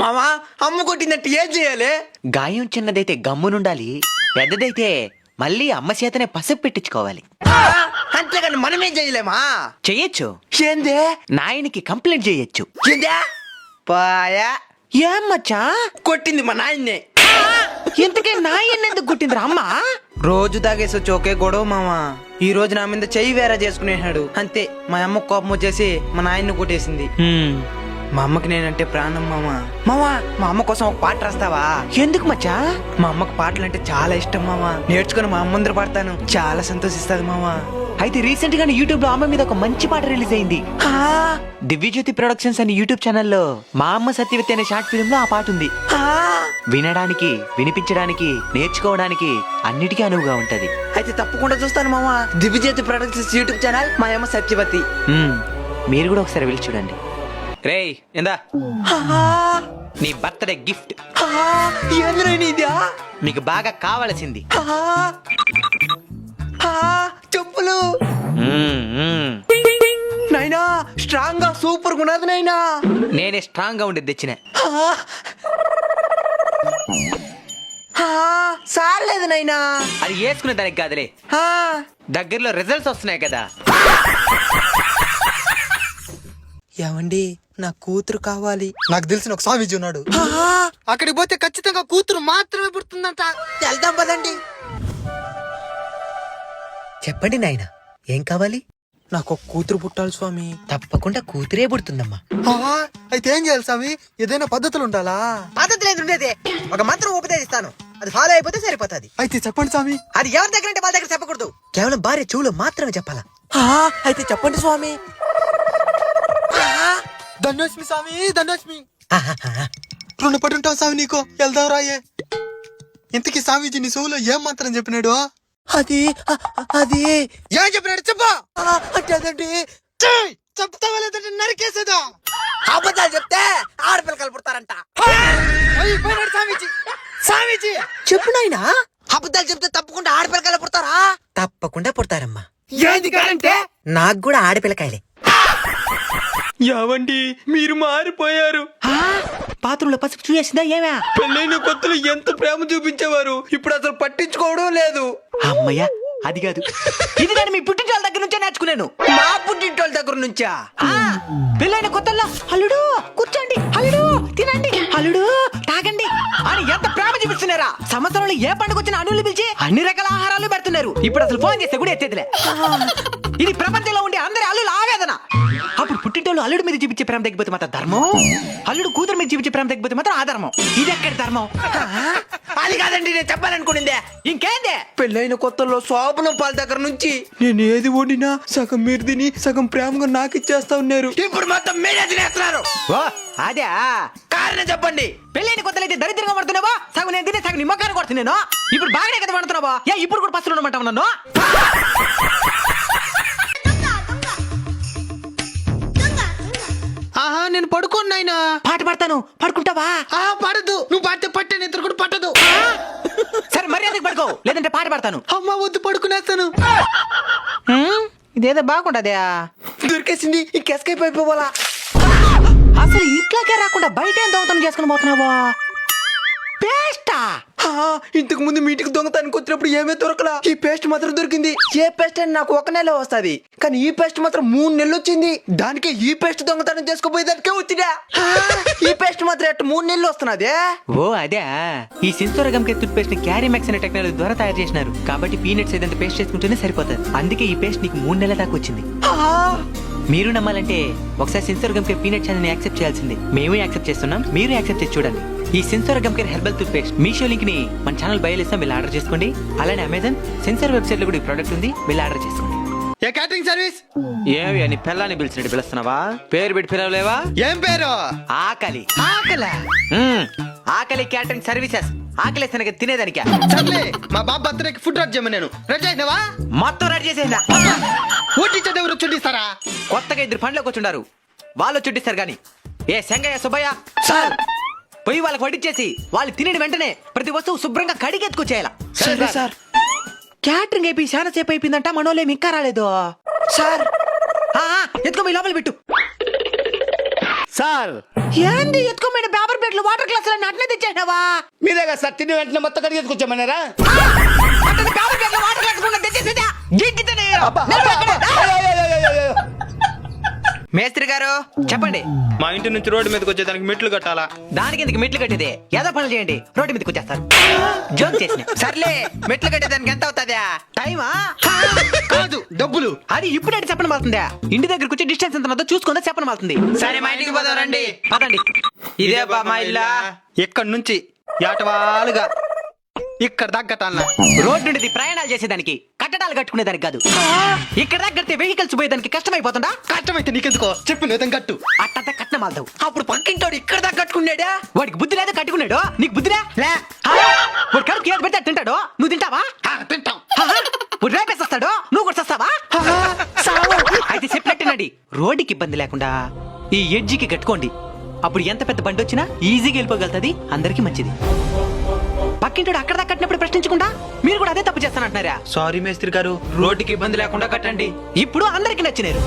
మామా అమ్మ కొట్టిందంటే ఏం చేయాలి? గాయం చిన్నదైతే గమ్మునుండాలి, పెద్దదైతే మళ్ళీ అమ్మ చేతనే పసుపు పెట్టించుకోవాలి. అంతేగాని మనమేం చేయలేమా? చెయ్యొచ్చు. ఏందే? నాయనికి కంప్లైంట్ చేయొచ్చు. ఏందే? పాయా ఏం మచ్చా? కొట్టింది మా నాయన్నే. ఇంతకే నాయన్ని ఎందుకు గుట్టిందిరా అమ్మ? రోజు తాగేసి వచ్చి ఒకే గొడవ మామా. ఈ రోజు నా మీద చెయ్యి వేరే చేసుకునేసాడు. అంతే మా అమ్మ కోపం వచ్చేసి మా నాయన్ని కొట్టేసింది. మా అమ్మకి నేనంటే ప్రాణం మామా. మామా మా అమ్మ కోసం ఒక పాట రాస్తావా? ఎందుకు మచ్చా? మా అమ్మకు పాటలు అంటే చాలా ఇష్టం మామా. నేర్చుకుని మా అమ్మ ముందర పాడతాను, చాలా సంతోషిస్తుంది మామా. అయితే రీసెంట్ గానే యూట్యూబ్ లో అమ్మ మీద ఒక మంచి పాట రిలీజ్ అయింది. దివ్యజ్యోతి ప్రొడక్షన్స్ అనే యూట్యూబ్ ఛానల్లో మా అమ్మ సత్యవతి అనే షార్ట్ ఫిల్మ్ లో ఆ పాట ఉంది. వినడానికి, వినిపించడానికి, నేర్చుకోవడానికి అన్నిటికీ అనువుగా ఉంటది. అయితే తప్పకుండా చూస్తాను మామా. దివ్యజ్యోతి ప్రొడక్షన్స్ యూట్యూబ్ ఛానల్ మా అమ్మ సత్యవతి. మీరు కూడా ఒకసారి వెళ్ళి చూడండి. రేయ్ ఇందా నీ బర్త్డే గిఫ్ట్. మీకు బాగా కావలసింది చెప్పులు. నైనా స్ట్రాంగ్ గా సూపర్ గున్నది నైనా. నేనే స్ట్రాంగ్ గా ఉండేది తెచ్చిన. సార్లేదు నైనా. అది వేసుకునే దానికి కాదులే, దగ్గరలో రిజల్ట్స్ వస్తున్నాయి కదా. ఏమండి నా కూతురు కావాలి. నాకు తెలిసిన ఒక స్వామీజీ ఉన్నాడు, అక్కడికి పోతే ఖచ్చితంగా కూతురు మాత్రమే పుడుతుందంట. వెళ్దాం పదండి. చెప్పండి నాయన, ఏం కావాలి? నాకు ఒక కూతురు పుట్టాలి స్వామి. తప్పకుండా కూతురే పుడుతుందమ్మా. అయితే ఏం చేయాలి స్వామి? ఏదైనా పద్ధతులు ఉండాలా? పద్ధతి లేదు ఉండేది. ఒక మంత్రం ఉపదేశిస్తాను, అది ఫాలో అయిపోతే సరిపోతుంది. అయితే చెప్పండి స్వామి. అది ఎవరి దగ్గర అంటే వాళ్ళ దగ్గర చెప్పకూడదు, కేవలం భార్య చెవులో మాత్రమే చెప్పాలా. అయితే చెప్పండి స్వామి. ధన్యోస్మి స్వామి, ధన్యోస్మి. రుణపడి ఉంటాం స్వామి నీకు. వెళ్దాం రాయే. ఇంతకీ స్వామీజీ నీ చెవులో ఏం మాత్రం చెప్పినాడు? అది అది ఏం చెప్పినాడు చెప్పా. అదండి, చెప్తావా లేదంటే నరికేసేదా? అబద్ధాలు చెప్తే ఆడపిల్లకలు పుడతారంట. స్వామీజీ, స్వామీజీ చెప్పు నాయనా. అబద్ధాలు చెప్తే తప్పకుండా ఆడపిల్లకాయలు పుడతారా? తప్పకుండా పుడతారమ్మా. ఏంది కాదంటే? నాకు కూడా ఆడపిల్లకాయలే. యావండి మీరు మారిపోయారు. బాత్రూంలో పసుపు చూసేసిందా ఏమా? పెళ్ళైన కొత్తలో ఎంత ప్రేమ చూపించేవారు, ఇప్పుడు అసలు పట్టించుకోవడం లేదు. అమ్మయ్య, అది కాదు, ఇది నేను మీ పుట్టింటి దగ్గర నుంచే నేర్చుకున్నాను. మా పుట్టింటోళ్ళ దగ్గర నుంచా? పెళ్ళైన కొత్తల్లో అల్లుడు కూర్చోండి, అల్లుడు తినండి, అల్లుడు తాగండి అని ఎంత ప్రేమ చూపిస్తున్నారా? సంవత్సరంలో ఏ పండుగ వచ్చినా అల్లుళ్ళు పిలిచి అన్ని రకాల ఆహారాలు పెడుతున్నారు. ఇప్పుడు అసలు ఫోన్ చేస్తే కూడా ఎత్తేదిలే. ఇది ప్రపంచంలో ఉండే అందరి అల్లులు ఆవేదన. అప్పుడు పుట్టింటోళ్ళు అల్లుడు మీద చూపించే ప్రేమ తగ్గిపోతే మాత్రం ధర్మం, అల్లుడు కూతురు మీద చూపించే ప్రేమ తగ్గిపోతే మాత్రం ఆధర్మం. ఇది ఎక్కడి ధర్మం? అది కాదండి నేను చెప్పాలనుకునిందే. ఇంకేందే? పెళ్ళైన కొత్తలో శోభనం పాల దగ్గర నుంచి నేను ఏది వండినా సగం మీరు తిని సగం ప్రేమగా నాకు ఇచ్చేస్తా ఉన్నారు. ఇప్పుడు మొత్తం మీరే తినేస్తున్నారు. ఓ అదే కారణం చెప్పండి. పెళ్ళైన కొత్తలు అయితే దరిద్రంగా పడుతున్నావా? సగం నేను తినే సగం నిమ్మకాన్ని కొడుతున్నాను. ఇప్పుడు బాగానే కదా పడుతున్నావా? ఇప్పుడు కూడా పస్తులు ఉండమంటావు నన్ను? నేను పడుకోను నాయనా. పాట పాడతాను, పడుకుంటావా? పడదు. నువ్వు పాడితే పట్టే నిద్ర కూడా పట్టదు. సరే మర్యాదకు పడుకో, లేదంటే పాట పాడతాను. అమ్మ వద్దు, పడుకునేస్తాను. ఇదేదో బాగుండదే. దొరికేసింది, ఇంకెస్కేప్ అయిపోవాలా? అసలు ఇంట్లోకే రాకుండా బయట ఏం దొంగతనం చేసుకుని పోతున్నావా? పేస్టా? ఇంతకు ముందు మీటికి దొంగతానికి వచ్చినప్పుడు ఏమీ దొరకలా. ఈ పేస్ట్ మాత్రం దొరికింది. ఏ పేస్ట్ అని నాకు 1 నెల వస్తుంది, కానీ ఈ పేస్ట్ మాత్రం 3 నెలలు వచ్చింది. దానికి ఈ పేస్ట్ దొంగతనం చేసుకోపోయేదానికే వచ్చిందా? ఈ పేస్ట్ మాత్రం 3 నెలలు వస్తున్నదే. ఓ అదే. ఈ సెన్సోరగం టూత్ పేస్ట్ ని క్యారీమాక్స్ అనే టెక్నాలజీ ద్వారా తయారు చేసినారు. కాబట్టి పీనట్స్ ఏదంటే పేస్ట్ చేసుకుంటేనే సరిపోతుంది. అందుకే ఈ పేస్ట్ నీకు 3 నెలల దాకా వచ్చింది. మీరు నమ్మాలంటే ఒకసారి సెన్సోరగం కేర్ పీనట్ ఛానల్ ని యాక్సెప్ట్ చేయాల్సిందే. మేము యాక్సెప్ట్ చేస్తున్నాం, మీరు యాక్సెప్ట్ చేసి చూడండి. ఈ సెన్సోరగం care herbal toothpaste Meesho link ని మన ఛానల్ బయలు ఇస్తాం, వెళ్ళి ఆర్డర్ చేసుకోండి. అలానే అమెజాన్ సెన్సార్ వెబ్సైట్ లో కూడా ఈ ప్రోడక్ట్ ఉంది, వెళ్ళి ఆర్డర్ చేసుకోండి. ఏ క్యాటరింగ్ సర్వీస్? ఏమి అని పిల్లని పిలిచినట్టు పిలుస్తున్నావా? పేరు పెట్టి పిలవలేవా? ఏం పేరు? ఆకలి. ఆకలా? ఆకలి క్యాటరింగ్ సర్వీసెస్. ఆకలి తినక తినేదానికా? సర్లే, మా బాబు బర్త్డేకి ఫుడ్ రెడీ చేయమని నేను రెడీ చేసినావా? మొత్తం రెడీ చేసేదా? ఊటించేది ఎవరు చుట్టిస్తారా? కొత్తగా 2 పండ్లోకి వచ్చుండారు, వాళ్ళు చుట్టిస్తారు గాని. ఏ సంగయ్య, సుబ్బయ్య సార్ పోయి వాళ్ళకి వడ్డిచ్చేసి వాళ్ళు తినిన వెంటనే ప్రతి వస్తువు శుభ్రంగా కడిగెత్తుకొచ్చేయాల. సరే సార్. క్యాటరింగ్ అయిపోయి చాలా సేపు అయిపోయిందంట, మనోళ్ళేమి ఇంకా రాలేదు. సార్ ఎత్తుకో, మీ లోపల పెట్టు. సార్ ఏంది ఎత్తుకోమైన పేపర్ ప్లేట్లు వాటర్ గ్లాస్ అట్లే తెచ్చేసినావా? మీరేగా సార్ తిని వెంటనే మొత్తం కడిగి ఎత్తుకొచ్చామన్నారా? అతని పేపర్ ప్లేట్లు వాటర్ గ్లాస్ కూడా తెచ్చేసేదా? గింగితేనే. మేస్త్రి గారు చెప్పండి. మా ఇంటి నుంచి రోడ్డు మీదకి వచ్చేదానికి మెట్లు కట్టాలా? దానికి ఎందుకు మెట్లు కట్టేది? ఏదో పనులు చేయండి, రోడ్డు మీదకి వచ్చేస్తారు. జోక్ చేసిన. సర్లే, మెట్లు కట్టేదానికి ఎంత అవుతుందా? టైమా? కాదు, డబ్బులు. అది ఇప్పుడు అంటే చెప్పడం అవుతుందా? ఇంటి దగ్గరకు వచ్చి డిస్టెన్స్ ఎంత ఉందో చూసుకుందా చెప్పడం అవుతుంది. సరే, మా ఇంటికి పోదాం రండి. పదండి. ఇదే బా మా ఇల్లా. ఇక్కడ నుంచి యాటవాలుగా ఇక్కడ దగ్గటన్నా. రోడ్డు నుండి ప్రయాణాలు చేసేదానికి, కట్టడాలు కట్టుకునేదానికి కాదు. ఇక్కడ దగ్గర వెహికల్స్ పోయేదానికి కష్టమైపోతుందా? కష్టమైతే నీకెందుకో చెప్పు నేతం కట్టు. అట్టంతా కట్నం మాల్తావు. అప్పుడు పక్కింటోడు ఇక్కడ దాకా కట్టుకున్నాడా? వాడికి బుద్ధి లేదా? కట్టుకున్నాడు. నీకు బుద్ధి లే. వాడు కడుపు ఏది పెడితే తింటాడు. నువ్వు తింటావా? తింటాం. వాడు రేపేస్తాడు. నువ్వు కూడా వస్తావా? అయితే చెప్పినట్టునండి. రోడ్డుకి ఇబ్బంది లేకుండా ఈ ఎడ్జికి కట్టుకోండి. అప్పుడు ఎంత పెద్ద బండి వచ్చినా ఈజీగా వెళ్ళిపోగలుగుతుంది. అందరికి మంచిది. పక్కింటోడు అక్కడ దాకా కట్టినప్పుడు ప్రశ్నించకుండా మీరు కూడా అదే తప్పు చేస్తానంటున్నారా? సారీ మేస్త్రి గారు, రోడ్డుకి ఇబ్బంది లేకుండా కట్టండి. ఇప్పుడు అందరికి నచ్చినారు.